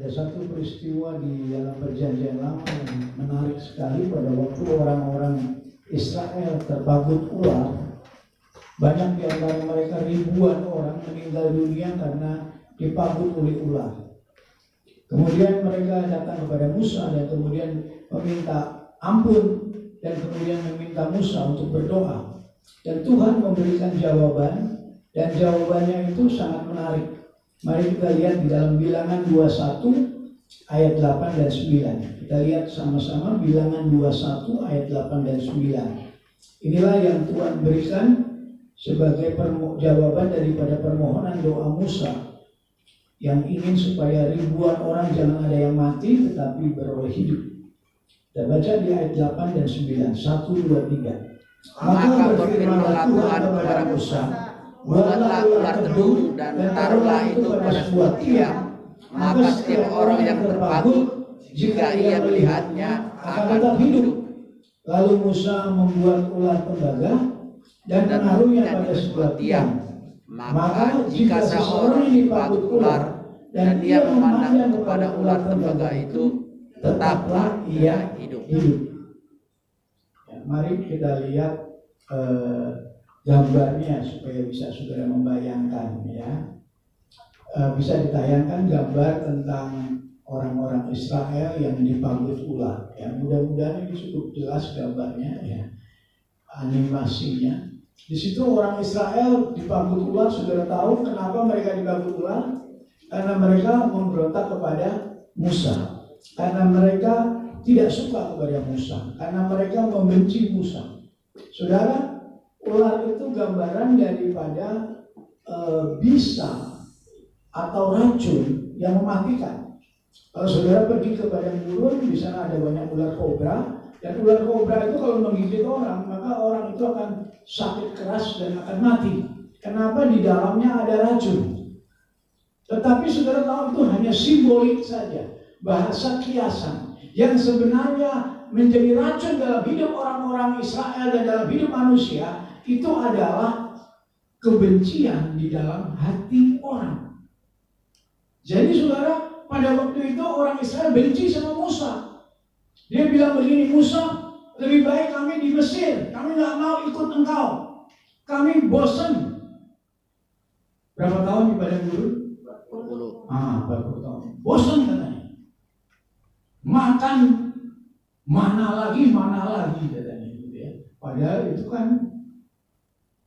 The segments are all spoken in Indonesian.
Ada satu peristiwa di dalam perjanjian lama yang menarik sekali pada waktu orang-orang Israel terpagut ular. Banyak di antara mereka, ribuan orang meninggal dunia karena dipagut oleh ular. Kemudian mereka datang kepada Musa dan kemudian meminta ampun dan kemudian meminta Musa untuk berdoa. Dan Tuhan memberikan jawaban, dan jawabannya itu sangat menarik. Mari kita lihat di dalam Bilangan 21 ayat 8 dan 9. Kita lihat sama-sama Bilangan 21 ayat 8 dan 9. Inilah yang Tuhan berikan sebagai jawaban daripada permohonan doa Musa yang ingin supaya ribuan orang jangan ada yang mati tetapi beroleh hidup. Kita baca di ayat 8 dan 9. 1, 2, 3. Maka berfirmanlah Tuhan kepada Musa, buatlah ular tedung dan taruhlah itu pada sebuah tiang, maka setiap orang yang terpagut, jika ia melihatnya, akan tetap hidup. Lalu Musa membuat ular tembaga dan menaruhnya pada sebuah tiang. Maka jika seseorang yang dipagut ular dan ia memandang kepada ular tembaga itu, tetaplah ia hidup. Mari kita lihat gambarnya supaya bisa saudara membayangkan ya. Bisa ditayangkan gambar tentang orang-orang Israel yang dipagut ular. Ya, mudah-mudahan ini cukup jelas gambarnya ya, animasinya. Di situ orang Israel dipagut ular. Saudara tahu kenapa mereka dipagut ular? Karena mereka memberontak kepada Musa. Karena mereka tidak suka kepada Musa, karena mereka membenci Musa. Saudara, ular itu gambaran daripada bisa atau racun yang mematikan. Kalau saudara pergi ke padang gurun, di sana ada banyak ular kobra, dan ular kobra itu kalau menggigit orang, maka orang itu akan sakit keras dan akan mati. Kenapa? Di dalamnya ada racun. Tetapi saudara tahu itu hanya simbolik saja, bahasa kiasan. Yang sebenarnya menjadi racun dalam hidup orang-orang Israel dan dalam hidup manusia itu adalah kebencian di dalam hati orang. Jadi saudara, pada waktu itu orang Israel benci sama Musa. Dia bilang begini, Musa, lebih baik kami di Mesir, kami nggak mau ikut engkau, kami bosan. Berapa tahun di padang gurun? 40 tahun. Bosan katanya. Makan mana lagi katanya gitu ya. Padahal itu kan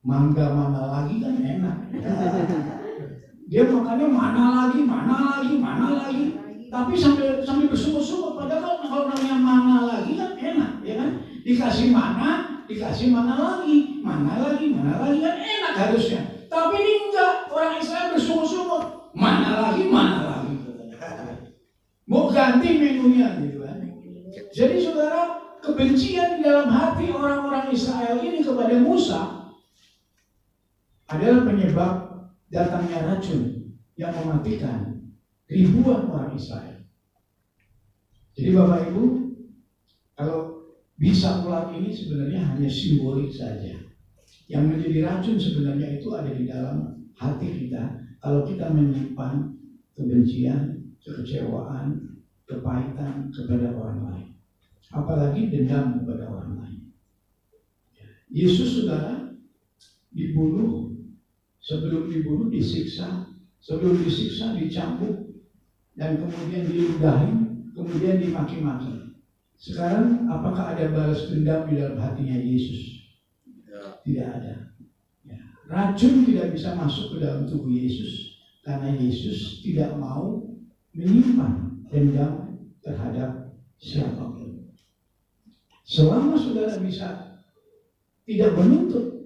mangga mana lagi kan enak. Dia makannya mana lagi. Tapi sambil bersyukur-syukur. Padahal kalau namanya mana lagi kan enak, ya kan? Dikasih mana lagi kan enak harusnya. Tapi ini enggak. Orang Israel bersyukur-syukur. Mana lagi. Mau ganti menunya gitu kan. Jadi saudara, kebencian di dalam hati orang-orang Israel ini kepada Musa adalah penyebab datangnya racun yang mematikan ribuan orang Israel. Jadi Bapak Ibu, kalau bisa ular ini sebenarnya hanya simbolik saja. Yang menjadi racun sebenarnya itu ada di dalam hati kita. Kalau kita menyimpan kebencian, kekecewaan, kepahitan kepada orang lain, apalagi dendam kepada orang lain. Yesus saudara dibunuh, sebelum dibunuh disiksa, sebelum disiksa dicambuk, dan kemudian diludahin, kemudian dimaki-maki. Sekarang apakah ada balas dendam di dalam hatinya Yesus? Tidak ada. Racun tidak bisa masuk ke dalam tubuh Yesus karena Yesus tidak mau menyimpan dendam terhadap siapapun. Selama saudara bisa tidak menuntut,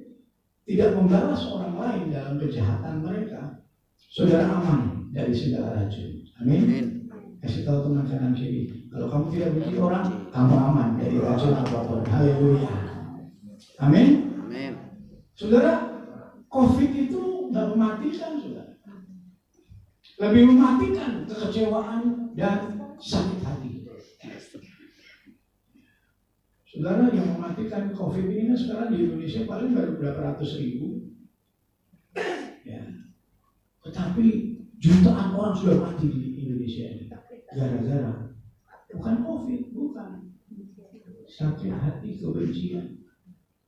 tidak membalas orang lain dalam kejahatan mereka, saudara aman dari segala racun. Amin. Kasih tahu teman kanan kiri, kalau kamu tidak benci orang, kamu aman dari racun apapun. Haleluya. Amin. Saudara, COVID itu nggak mematikan, saudara. Lebih mematikan kekecewaan dan sakit hati. Saudara, yang mematikan COVID ini sekarang di Indonesia paling baru berapa ratus ribu. Ya. Tetapi jutaan orang sudah mati di Indonesia ini. gara-gara bukan COVID, bukan sakit hati, kebencian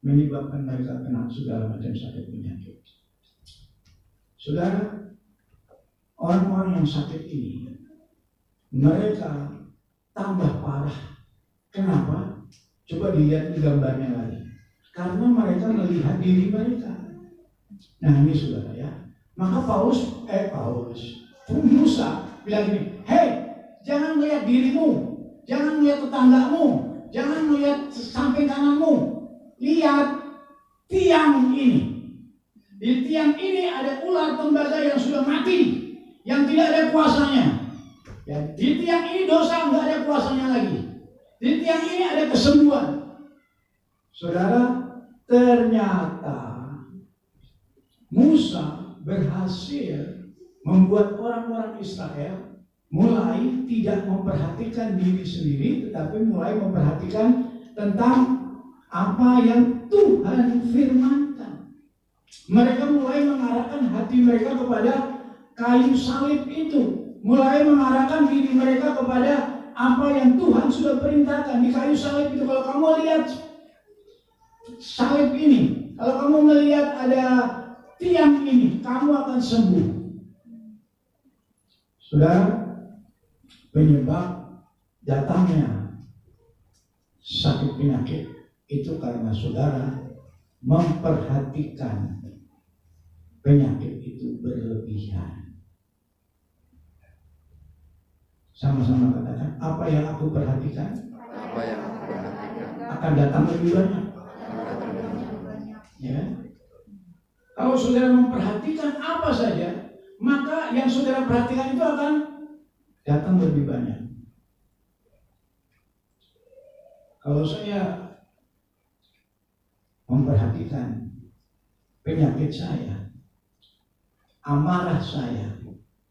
menyebabkan mereka kena segala macam sakit penyakit. Saudara, orang-orang yang sakit ini mereka tambah parah. Kenapa? Coba dilihat di gambarnya lagi. Karena mereka melihat diri mereka. Nah ini saudara ya. Maka Musa bilang gini, hei, jangan melihat dirimu, jangan melihat tetanggamu, jangan melihat samping kananmu. Lihat tiang ini. Di tiang ini ada ular tembaga yang sudah mati, yang tidak ada kuasanya. Ya, di tiang ini dosa nggak ada kuasanya lagi. Di tiang ini ada kesembuhan. Saudara, ternyata Musa berhasil membuat orang-orang Israel mulai tidak memperhatikan diri sendiri, tetapi mulai memperhatikan tentang apa yang Tuhan firmankan. Mereka mulai mengarahkan hati mereka kepada kayu salib itu, mulai mengarahkan diri mereka kepada apa yang Tuhan sudah perintahkan di kayu salib itu. Kalau kamu lihat salib ini, kalau kamu melihat ada tiang ini, kamu akan sembuh. Saudara, penyebab datangnya sakit penyakit itu karena saudara memperhatikan penyakit itu berlebihan. Sama-sama katakan, apa yang aku perhatikan? Apa yang aku perhatikan akan datang lebih banyak. Ya. Kalau saudara memperhatikan apa saja, maka yang saudara perhatikan itu akan datang lebih banyak. Kalau saya memperhatikan penyakit saya, amarah saya,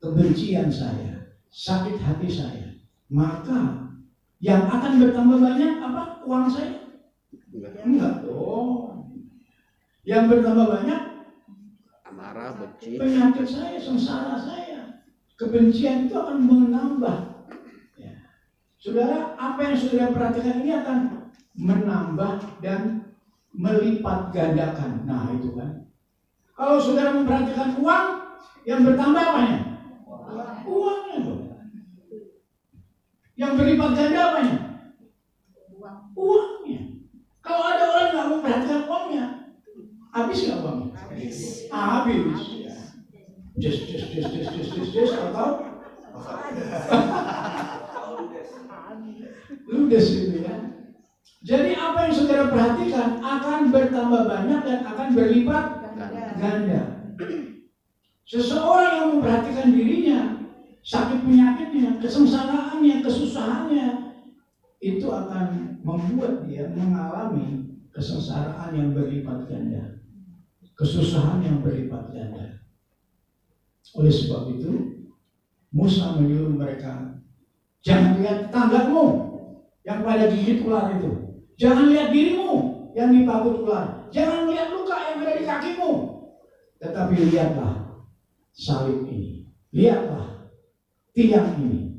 kebencian saya, sakit hati saya, maka yang akan bertambah banyak apa? Uang saya? Enggak dong. Yang bertambah banyak amarah, benci, penyakit saya, sengsara saya. Kebencian itu akan menambah. Ya. Saudara, apa yang saudara perhatikan ini akan menambah dan melipat gandakan. Nah itu kan. Kalau saudara memperhatikan uang, yang bertambah apanya? Uangnya dong. Yang berlipat ganda apanya? Uangnya. Kalau ada orang nggak memperhatikan uangnya, habis nggak uangnya? Habis. Ya. Just, atau ludes gitu ya. Jadi apa yang saudara perhatikan akan bertambah banyak dan akan berlipat ganda. Seseorang yang memperhatikan dirinya, sakit penyakitnya, kesengsaraannya, kesusahannya, itu akan membuat dia mengalami kesengsaraan yang berlipat ganda, kesusahan yang berlipat ganda. Oleh sebab itu, Musa menyuruh mereka, jangan lihat tetanggamu yang pada gigit ular itu, jangan lihat dirimu yang dipagut ular, jangan lihat luka yang ada di kakimu, tetapi lihatlah salib ini, lihatlah tiang ini.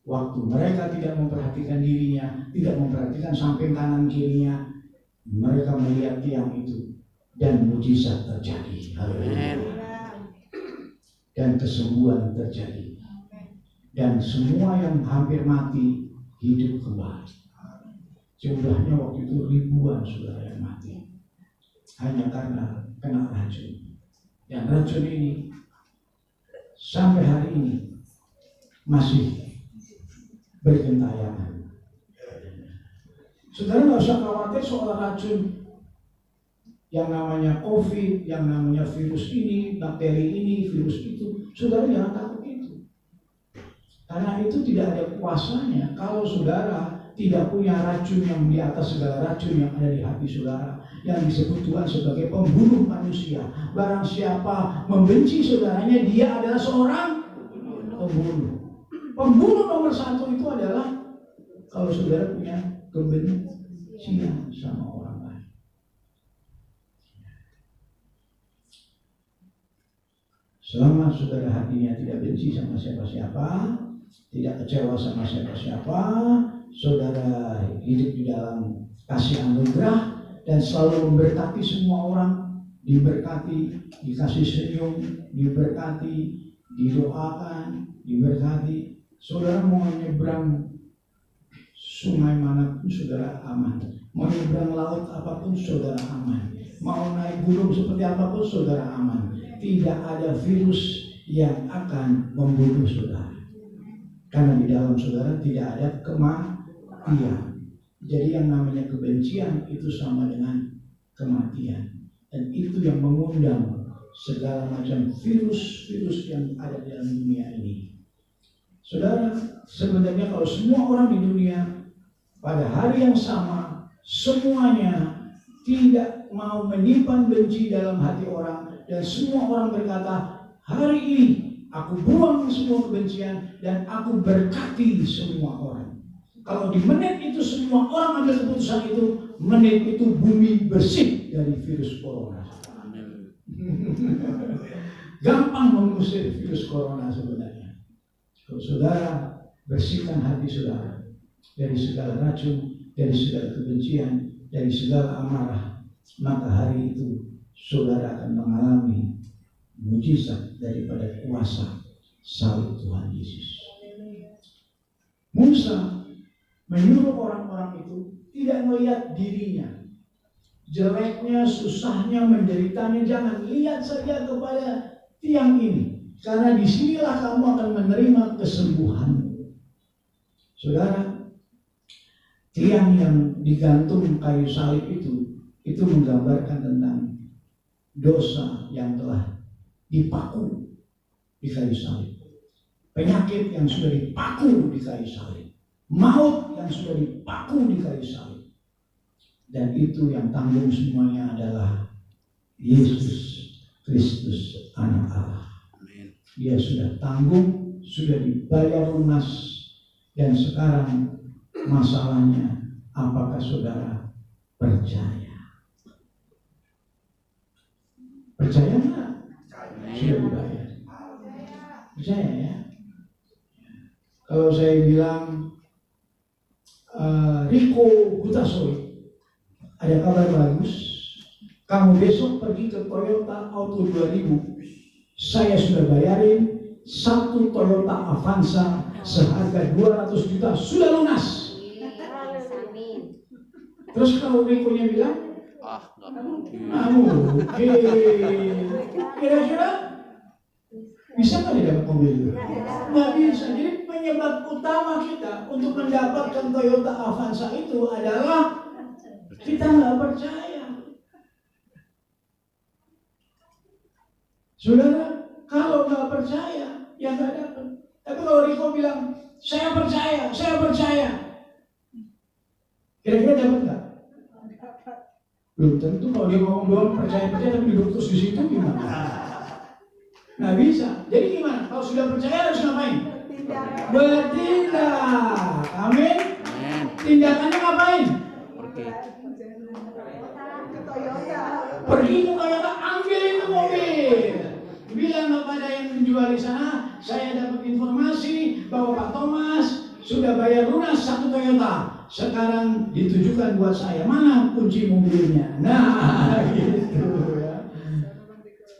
Waktu mereka tidak memperhatikan dirinya, tidak memperhatikan samping kanan kirinya, mereka melihat tiang itu dan mujizat terjadi. Haleluya. Dan kesembuhan terjadi. Dan semua yang hampir mati hidup kembali. Jumlahnya waktu itu ribuan saudara yang mati, hanya karena kena racun. Dan racun ini sampai hari ini masih bergentayangan. Saudara nggak usah khawatir soal racun yang namanya COVID, yang namanya virus ini, bakteri ini, virus itu. Saudara jangan takut itu. Karena itu tidak ada kuasanya kalau saudara tidak punya racun yang di atas segala racun yang ada di hati saudara, yang disebut Tuhan sebagai pembunuh manusia. Barang siapa membenci saudaranya, dia adalah seorang pembunuh. Pembunuh nomor satu itu adalah kalau saudara punya kebencian sama orang lain. Selama saudara hatinya tidak benci sama siapa-siapa, tidak kecewa sama siapa-siapa, saudara hidup di dalam kasih anugerah dan selalu memberkati semua orang, diberkati, dikasih senyum, diberkati, didoakan, diberkati. Saudara mau nyebrang sungai manapun saudara aman, mau nyebrang laut apapun saudara aman, mau naik gunung seperti apapun saudara aman. Tidak ada virus yang akan membunuh saudara, karena di dalam saudara tidak ada kematian. Jadi yang namanya kebencian itu sama dengan kematian, dan itu yang mengundang segala macam virus-virus yang ada di dalam dunia ini. Saudara, sebenarnya kalau semua orang di dunia pada hari yang sama semuanya tidak mau menyimpan benci dalam hati orang, dan semua orang berkata, hari ini aku buang semua kebencian dan aku berkati semua orang. Kalau di menit itu semua orang ambil keputusan itu, menit itu bumi bersih dari virus corona. Gampang mengusir virus corona sebenarnya. Kalau saudara bersihkan hati saudara dari segala racun, dari segala kebencian, dari segala amarah, maka hari itu saudara akan mengalami mujizat daripada kuasa salib Tuhan Yesus. Musa menyuruh orang-orang itu tidak melihat dirinya, jeleknya, susahnya, menderitanya. Jangan lihat saja kepada tiang ini, karena disinilah kamu akan menerima kesembuhan. Saudara, tiang yang digantung kayu salib itu menggambarkan tentang dosa yang telah dipaku di kayu salib, penyakit yang sudah dipaku di kayu salib, maut yang sudah dipaku di kayu salib. Dan itu yang tanggung semuanya adalah Yesus Kristus, Anak Allah. Dia sudah tanggung, sudah dibayar lunas, dan sekarang masalahnya, apakah saudara percaya? Percaya nggak? Sudah dibayar. Percaya ya? Kalau saya bilang Riko Hutasoi, ada kabar bagus, kamu besok pergi ke Toyota Auto 2000, saya sudah bayarin satu Toyota Avanza seharga 200 juta sudah lunas. Terus kalau Riko-nya bilang, oke, kira-kira bisa nggak dia dapat mobil itu? Nggak bisa. Jadi penyebab utama kita untuk mendapatkan Toyota Avanza itu adalah kita nggak percaya. Saudara, kalau nggak percaya, ya nggak dapat. Tapi kalau Riko bilang, saya percaya, kira-kira dapat nggak? Belum tentu. Kalau dia ngomong doang percaya tapi duduk terus di situ gimana? Nggak bisa. Jadi gimana? Kalau sudah percaya harus ngapain? Bertindak. Amin. Tindakannya ngapain? Pergi ke Toyota, ambil itu mobil. Bilang kepada yang menjual di sana, saya dapat informasi bahwa Pak Thomas sudah bayar lunas satu Toyota. Sekarang ditujukan buat saya. Mana kunci mobilnya? Nah, gitu ya.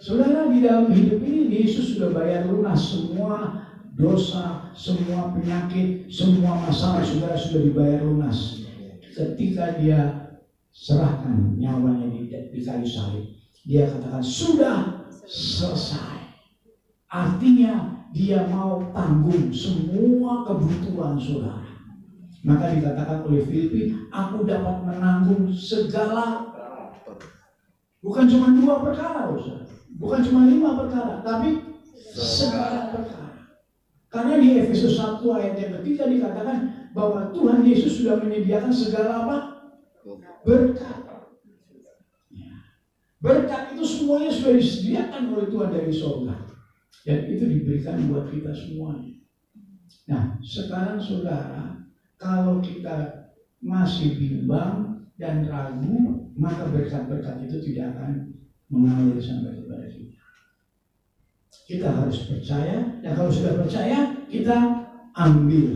Saudara, di dalam hidup ini Yesus sudah bayar lunas semua dosa, semua penyakit, semua masalah. Saudara sudah dibayar lunas ketika dia serahkan nyawanya di kayu salib. Dia katakan sudah selesai. Artinya dia mau tanggung semua kebutuhan saudara. Maka dikatakan oleh Filipi, aku dapat menanggung segala, bukan cuma 2 perkara, bukan cuma 5 perkara, tapi segala perkara. Karena di Efesus 1 ayat yang ketiga dikatakan bahwa Tuhan Yesus sudah menyediakan segala apa? Berkat. Berkat itu semuanya sudah disediakan oleh Tuhan dari surga, dan itu diberikan buat kita semuanya. Nah, sekarang saudara, kalau kita masih bimbang dan ragu, maka berkat-berkat itu tidak akan mengalir sampai kepada kita. Kita harus percaya, dan kalau sudah percaya, kita ambil.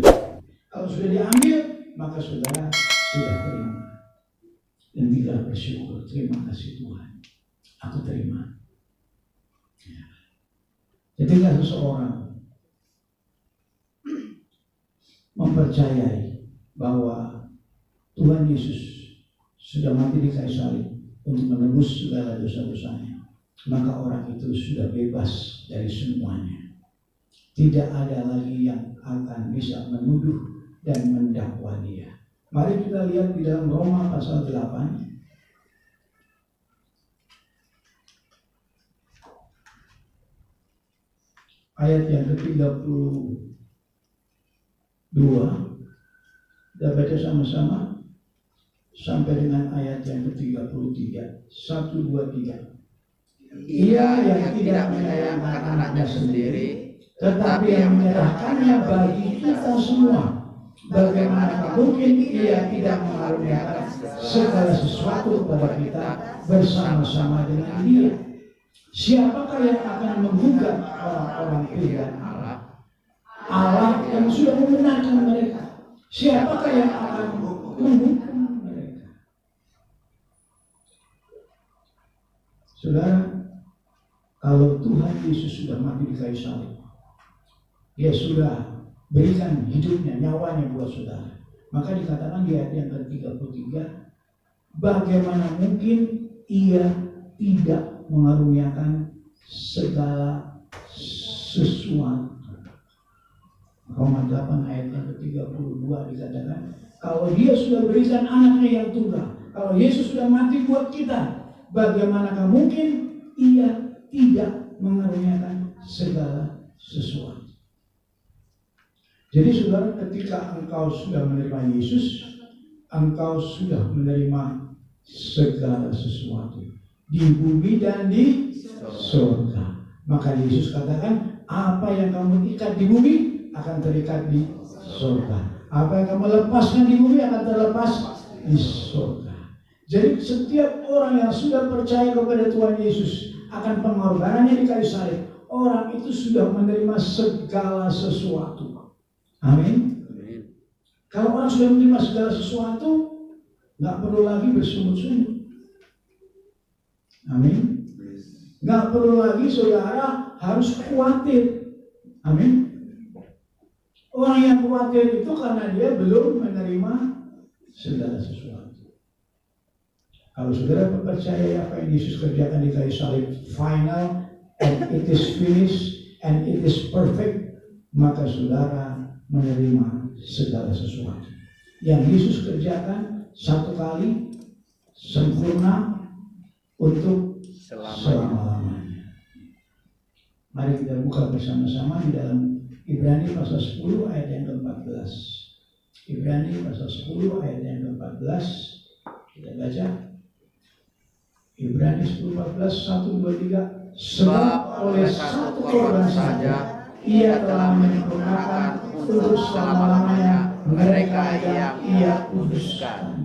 Kalau sudah diambil, maka saudara sudah terima. Dan bila bersyukur, terima kasih Tuhan, aku terima. Ketika seseorang mempercayai bahwa Tuhan Yesus sudah mati di kayu salib untuk menebus segala dosa-dosanya, maka orang itu sudah bebas dari semuanya. Tidak ada lagi yang akan bisa menuduh dan mendakwa dia. Mari kita lihat di dalam Roma pasal 8. Ayat yang ke-32. Kita baca sama-sama sampai dengan ayat yang ke-33. 1, 2, 3. Ia yang tidak menyayangkan anaknya sendiri, tetapi yang menyerahkannya bagi kita semua. Bagaimana mungkin ia tidak mengaruniakan segala sesuatu kepada kita bersama-sama dengan dia? Siapakah yang akan menggugat orang-orang pilihan Allah? Allah yang sudah membenarkan mereka. Siapakah yang akan menghukum mereka? Saudara, kalau Tuhan Yesus sudah mati di kayu salib, Dia sudah berikan hidupnya, nyawanya buat saudara. Maka dikatakan di ayat yang ke-33, bagaimana mungkin ia tidak mengaruniakan segala sesuatu. Roma 8 ayat yang ke-32 dikatakan, kalau dia sudah berikan anaknya yang tunggal, kalau Yesus sudah mati buat kita, bagaimanakah mungkin ia tidak mengaruniakan segala sesuatu. Jadi saudara, ketika engkau sudah menerima Yesus, engkau sudah menerima segala sesuatu di bumi dan di surga. Maka Yesus katakan, apa yang kamu ikat di bumi akan terikat di surga. Apa yang kamu lepaskan di bumi akan terlepas di surga. Jadi setiap orang yang sudah percaya kepada Tuhan Yesus akan pengorbanannya di kayu salib, orang itu sudah menerima segala sesuatu. Amin. Kalau orang sudah menerima segala sesuatu, nggak perlu lagi bersungut-sungut. Amin. Nggak perlu lagi saudara harus khawatir. Amin. Orang yang khawatir itu karena dia belum menerima segala sesuatu. Kalau saudara percaya apa yang Yesus kerjakan di kayu salib, final and it is finished and it is perfect, maka saudara menerima segala sesuatu. Yang Yesus kerjakan satu kali sempurna untuk selama-lamanya. Mari kita buka bersama-sama di dalam Ibrani pasal 10 ayat yang ke-14. Ibrani pasal 10 ayat yang ke-14. Kita baca. Ibrani 10:14, 1, 2, 3. Sebab oleh satu korban saja ia telah menyempurnakan untuk selama-lamanya mereka yang ia kuduskan.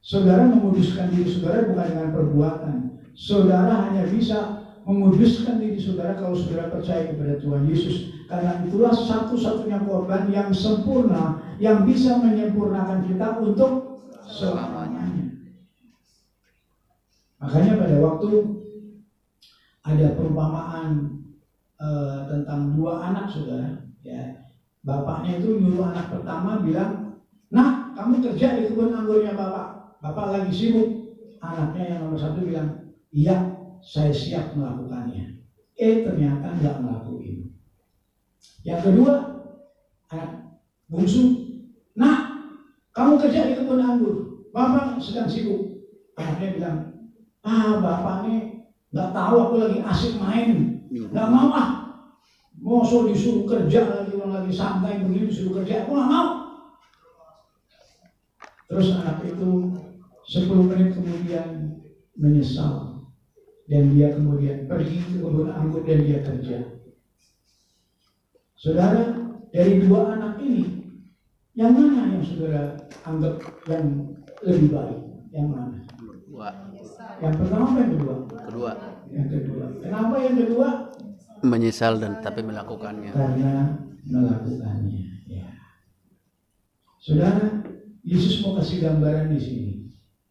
Saudara menguduskan diri saudara bukan dengan perbuatan. Saudara hanya bisa menguduskan diri saudara kalau saudara percaya kepada Tuhan Yesus. Karena itulah satu-satunya korban yang sempurna, yang bisa menyempurnakan kita untuk selamanya. Makanya pada waktu ada perumpamaan tentang dua anak saudara, ya, bapaknya itu nyuruh anak pertama bilang, "Nah, kamu kerja di kebun anggurnya bapak. Bapak lagi sibuk." Anaknya yang nomor satu bilang, "Iya, saya siap melakukannya." Ternyata nggak ngelakuin. Yang kedua, anak bungsu, "Nah, kamu kerja di kebun anggur. Bapak sedang sibuk." Anaknya bilang, "Bapak ini nggak tahu aku lagi asik main. Nggak mau mau disuruh kerja lagi, orang lagi santai begini disuruh kerja, aku nggak mau." Terus anak itu 10 menit kemudian menyesal dan dia kemudian pergi ke kebun anggur dan dia kerja. Saudara, dari dua anak ini, yang mana yang saudara anggap yang lebih baik? Yang mana? Kedua. Yang pertama apa yang kedua? Kedua. Yang kedua. Kenapa yang kedua? menyesal dan tapi melakukannya. Karena melakukannya. Ya. Saudara, Yesus mau kasih gambaran di sini,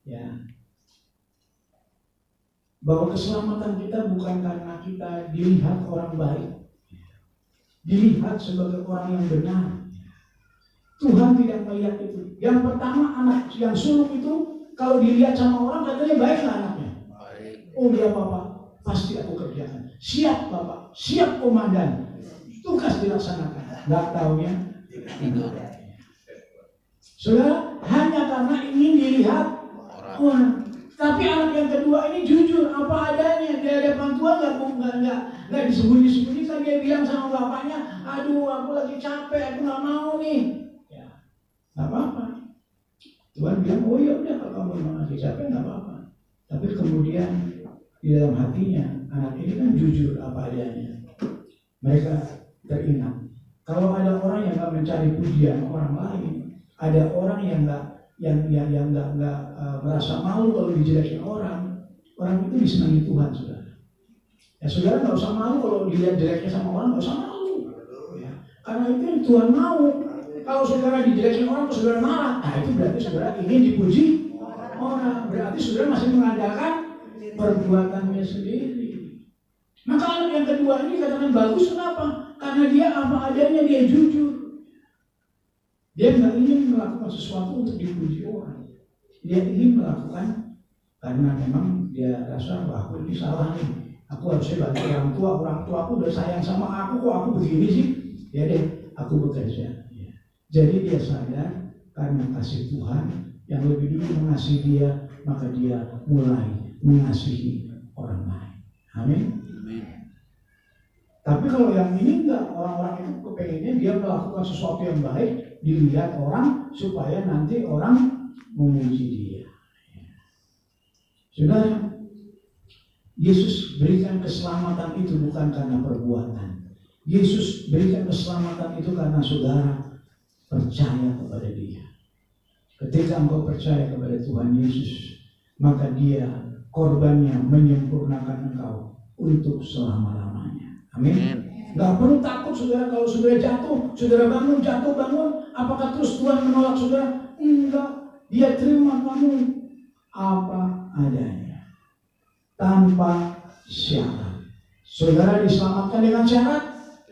ya, bahwa keselamatan kita bukan karena kita dilihat orang baik, dilihat sebagai orang yang benar. Tuhan tidak melihat itu. Yang pertama, anak yang sulung itu kalau dilihat sama orang katanya baik lah anaknya. Oh dia Bapak, pasti aku kerjakan. Siap Bapak, siap komandan, tugas dilaksanakan. Nggak taunya tidur. Saudara, hanya karena ingin dilihat orang. Tapi anak yang kedua ini jujur apa adanya. Di hadapan Tuhan nggak disembunyi-sembunyikan. Dia bilang sama bapaknya, aduh aku lagi capek, aku nggak mau nih. Ya, nggak apa-apa. Tuhan bilang, oh ya udah kalau kamu memang lagi capek nggak apa-apa. Tapi kemudian di dalam hatinya anak ini kan jujur apa adanya. Mereka teringat kalau ada orang yang nggak mencari pujian orang lain, ada orang yang nggak merasa malu kalau dijelekin orang itu disenangi Tuhan, saudara. Ya saudara nggak usah malu kalau dilihat jeleknya sama orang, nggak usah malu. Ya, karena itu yang Tuhan mau. Kalau saudara dijelekin orang, saudara marah, nah itu berarti saudara ingin dipuji orang. Berarti saudara masih mengandalkan perbuatannya sendiri. Maka anak yang kedua ini katakan bagus, kenapa? Karena dia apa adanya, dia jujur. Dia nggak ingin melakukan sesuatu untuk dipuji orang. Dia ingin melakukan karena memang dia rasa bahwa aku ini salah nih. Aku harusnya bantu orang tua aku udah sayang sama aku, kok aku begini sih? Ya deh, aku bekerja. Ya. Jadi dia sadar karena kasih Tuhan yang lebih dulu mengasihi dia, maka dia mulai mengasihi orang lain. Amin. Tapi kalau yang ini enggak, orang-orang itu kepengennya dia melakukan sesuatu yang baik, dilihat orang supaya nanti orang memuji dia. Saudara, Yesus berikan keselamatan itu bukan karena perbuatan. Yesus berikan keselamatan itu karena saudara percaya kepada dia. Ketika engkau percaya kepada Tuhan Yesus, maka dia korbannya menyempurnakan engkau untuk selama-lamanya. Amin. Gak perlu takut saudara kalau saudara jatuh, saudara bangun, apakah terus Tuhan menolak saudara? Enggak, dia terima kamu apa adanya, tanpa syarat. Saudara diselamatkan dengan syarat?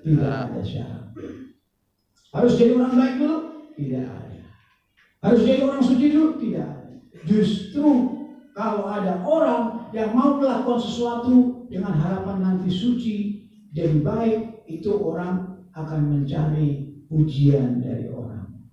Tidak ada syarat. Harus jadi orang baik dulu? Tidak ada. Harus jadi orang suci dulu? Tidak ada. Justru kalau ada orang yang mau melakukan sesuatu dengan harapan nanti suci, jadi baik, itu orang akan mencari pujian dari orang.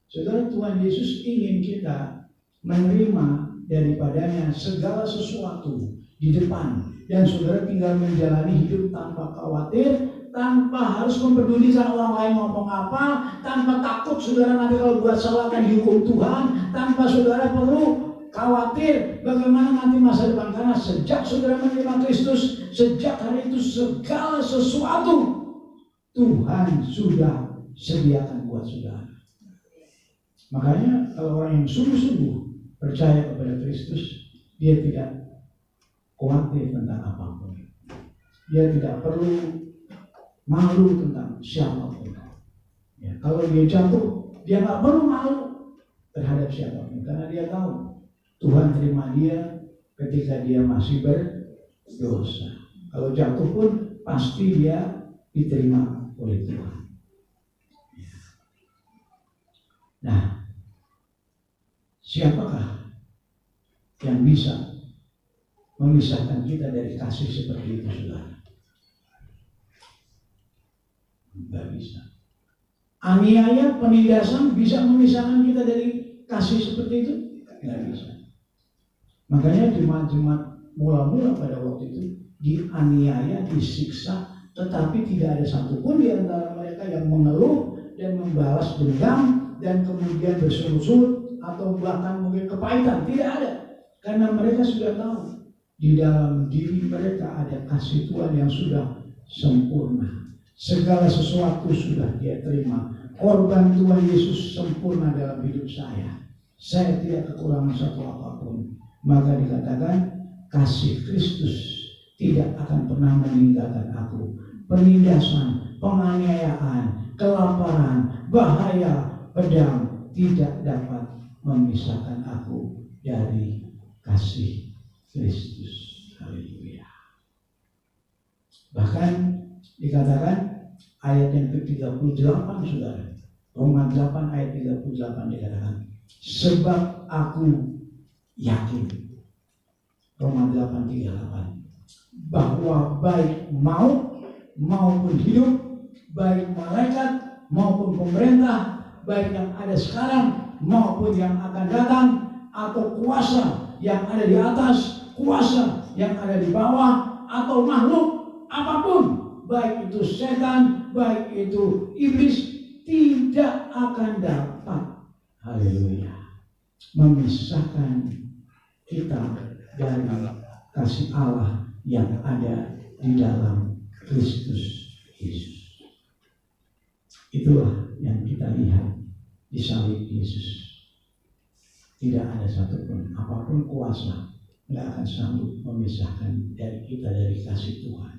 Saudara, Tuhan Yesus ingin kita menerima daripadanya segala sesuatu di depan. Dan saudara tinggal menjalani hidup tanpa khawatir, tanpa harus mempedulikan orang lain ngomong apa, tanpa takut saudara nanti kalau buat salah akan dihukum Tuhan, tanpa saudara perlu khawatir bagaimana nanti masa depan. Karena sejak saudara menerima Kristus, sejak hari itu segala sesuatu Tuhan sudah sediakan buat saudara. Makanya kalau orang yang sungguh-sungguh percaya kepada Kristus, dia tidak khawatir tentang apapun. Dia tidak perlu malu tentang siapapun. Ya, kalau dia jatuh, dia nggak perlu malu terhadap siapapun, karena dia tahu Tuhan terima dia ketika dia masih berdosa. Kalau jatuh pun pasti dia diterima oleh Tuhan. Nah, siapakah yang bisa memisahkan kita dari kasih seperti itu, saudara? Tidak bisa. Aniaya, penindasan bisa memisahkan kita dari kasih seperti itu? Tidak bisa. Makanya jemaat-jemaat mula-mula pada waktu itu dianiaya, disiksa, tetapi tidak ada satupun di antara mereka yang mengeluh dan membalas dendam dan kemudian bersurut atau bahkan mungkin kepahitan. Tidak ada, karena mereka sudah tahu di dalam diri mereka ada kasih Tuhan yang sudah sempurna. Segala sesuatu sudah dia terima. Korban Tuhan Yesus sempurna dalam hidup saya. Saya tidak kekurangan satu apapun. Maka dikatakan kasih Kristus tidak akan pernah meninggalkan aku penindasan, penganiayaan, kelaparan, bahaya, pedang tidak dapat memisahkan aku dari kasih Kristus. Haleluya. Bahkan dikatakan ayat yang ke-38, saudara, Roma 8 ayat 38 dikatakan, sebab aku yakin, Roma 8:38, bahwa baik maut maupun hidup, baik malaikat maupun pemerintah, baik yang ada sekarang maupun yang akan datang, atau kuasa yang ada di atas, kuasa yang ada di bawah, atau makhluk apapun, baik itu setan, baik itu iblis, tidak akan dapat, haleluya, memisahkan kita dari kasih Allah yang ada di dalam Kristus Yesus. Itulah yang kita lihat di salib Yesus. Tidak ada satupun, apapun kuasa, tidak akan sanggup memisahkan dari kita dari kasih Tuhan.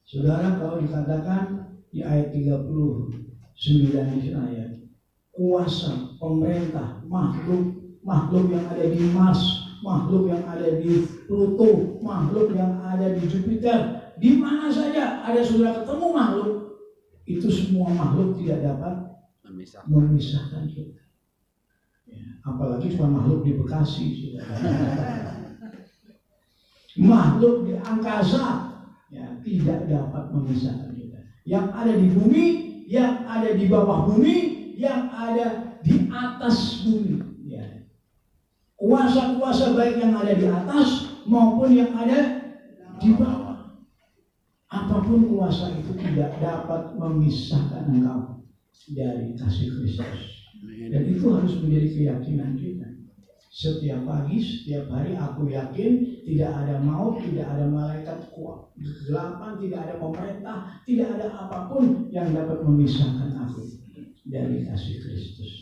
Saudara, kalau dikatakan di ayat 39 di ayat, kuasa, pemerintah, makhluk yang ada di Mars, makhluk yang ada di Pluto, makhluk yang ada di Jupiter, di mana saja ada saudara ketemu makhluk, itu semua makhluk tidak dapat memisahkan kita. Ya, apalagi cuma makhluk di Bekasi, saudara. Makhluk di angkasa, ya, tidak dapat memisahkan kita. Yang ada di bumi, yang ada di bawah bumi, yang ada di atas bumi. Ya. Kuasa-kuasa baik yang ada di atas maupun yang ada di bawah. Apapun kuasa itu tidak dapat memisahkan engkau dari kasih Kristus. Dan itu harus menjadi keyakinan kita. Setiap pagi, setiap hari aku yakin tidak ada maut, tidak ada malaikat kegelapan, tidak ada pemerintah, tidak ada apapun yang dapat memisahkan aku dari kasih Kristus.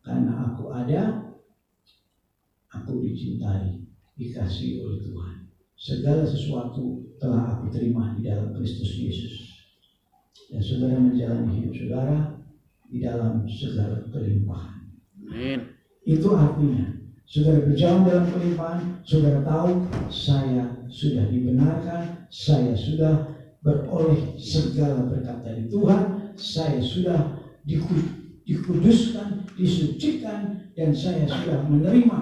Karena aku ada, aku dicintai, dikasihi oleh Tuhan. Segala sesuatu telah aku terima di dalam Kristus Yesus. Dan saudara menjalani hidup saudara di dalam segala kelimpahan. Amin. Itu artinya saudara berjalan dalam kelimpahan, saudara tahu saya sudah dibenarkan, saya sudah beroleh segala berkat dari Tuhan, saya sudah dikuduskan, disucikan, dan saya sudah menerima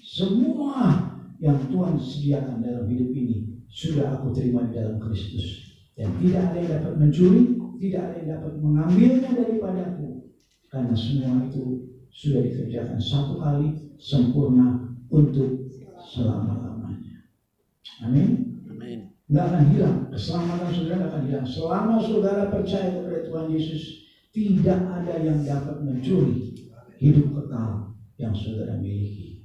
semua yang Tuhan sediakan dalam hidup ini. Sudah aku terima di dalam Kristus. Dan tidak ada yang dapat mencuri, tidak ada yang dapat mengambilnya daripadaku. Karena semua itu sudah dikerjakan satu kali sempurna untuk selama-lamanya. Amin. Amin. Tidak akan hilang, keselamatan saudara akan hilang. Selama saudara percaya kepada Tuhan Yesus, tidak ada yang dapat mencuri hidup kekal yang saudara miliki.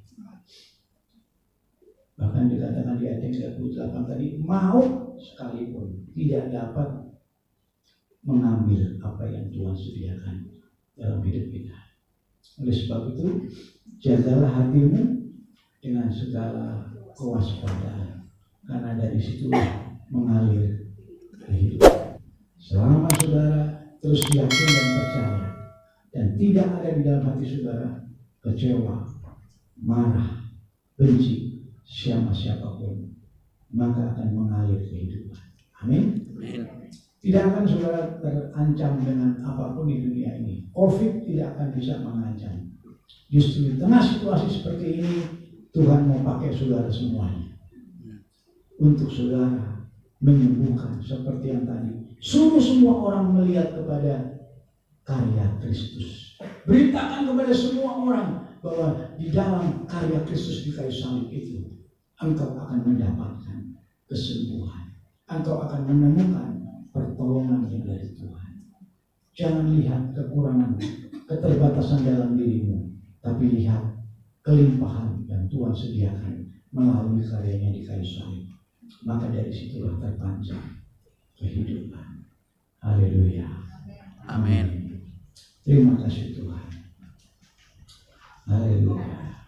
Bahkan dikatakan di ayat 38 tadi, maut sekalipun tidak dapat mengambil apa yang Tuhan sediakan dalam hidup kita. Oleh sebab itu, jagalah hatimu dengan segala kewaspadaan, karena dari situlah mengalir kehidupan. Selama saudara terus yakin dan percaya, dan tidak ada di dalam hati saudara kecewa, marah, benci siapapun, maka akan mengalir kehidupan. Amin. Tidak akan saudara terancam dengan apapun di dunia ini. COVID tidak akan bisa mengancam. Justru di tengah situasi seperti ini, Tuhan mau pakai saudara semuanya untuk saudara menyembuhkan seperti yang tadi. Suruh semua orang melihat kepada karya Kristus. Beritakan kepada semua orang bahwa di dalam karya Kristus di kayu salib itu, engkau akan mendapatkan kesembuhan. Engkau akan menemukan pertolongan yang dari Tuhan. Jangan lihat kekurangan, keterbatasan dalam dirimu, tapi lihat kelimpahan yang Tuhan sediakan melalui karyanya di kayu salib. Maka dari situlah terpancar kehidupan. Haleluya. Amin. Terima kasih Tuhan. Haleluya.